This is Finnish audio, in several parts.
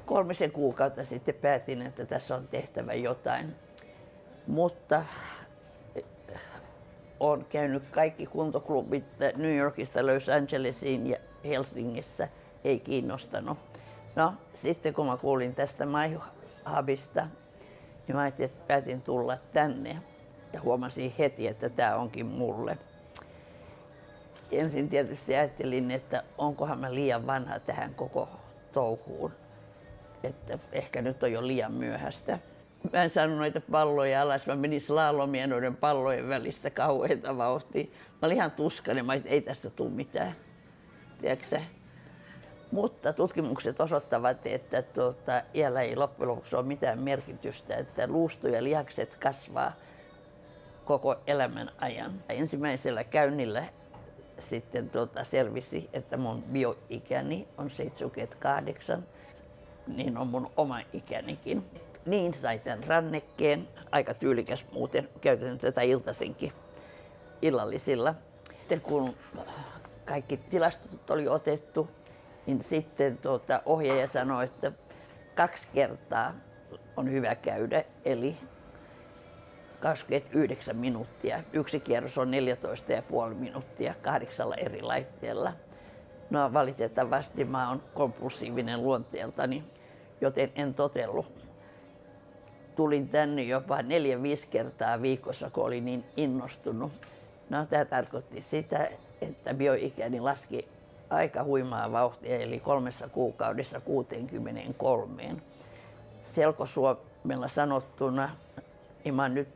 3 kuukautta sitten päätin, että tässä on tehtävä jotain. Mutta olen käynyt kaikki kuntoklubit New Yorkista Los Angelesiin ja Helsingissä, ei kiinnostanut. No, sitten kun mä kuulin tästä My Hubista, niin mä ajattelin, että päätin tulla tänne ja huomasin heti, että tämä onkin mulle. Ensin tietysti ajattelin, että onkohan mä liian vanha tähän koko touhuun, että ehkä nyt on jo liian myöhäistä. Mä en saanut noita palloja alas, mä menin slalomia noiden pallojen välistä kauheita vauhtia. Mä olin ihan tuskainen, mä ajattelin, että ei tästä tule mitään. Tiedätkö? Mutta tutkimukset osoittavat, että iällä ei loppujen lopuksi ole mitään merkitystä, että luusto ja lihakset kasvaa koko elämän ajan. Ensimmäisellä käynnillä sitten selvisi, että mun bioikäni on 78, niin on mun oma ikänikin. Niin sai tämän rannekkeen, aika tyylikäs muuten, käytän tätä iltaisinkin illallisilla. Sitten kun kaikki tilastot oli otettu, niin sitten ohjaaja sanoi, että 2 kertaa on hyvä käydä, eli 29 minuuttia. 1 kierros on 14,5 minuuttia 8 eri laitteella. No valitettavasti mä oon kompulsiivinen luonteeltani, joten en totellut. Tulin tänne jopa 4-5 kertaa viikossa, kun olin niin innostunut. No tämä tarkoitti sitä, että bioikäni laski aika huimaa vauhtia, eli 3 kuukaudessa 63. Selkosuomella sanottuna, niin mä oon nyt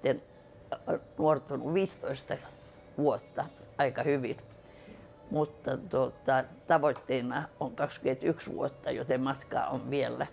nuortunut 15 vuotta aika hyvin. Mutta tavoitteena on 21 vuotta, joten matkaa on vielä.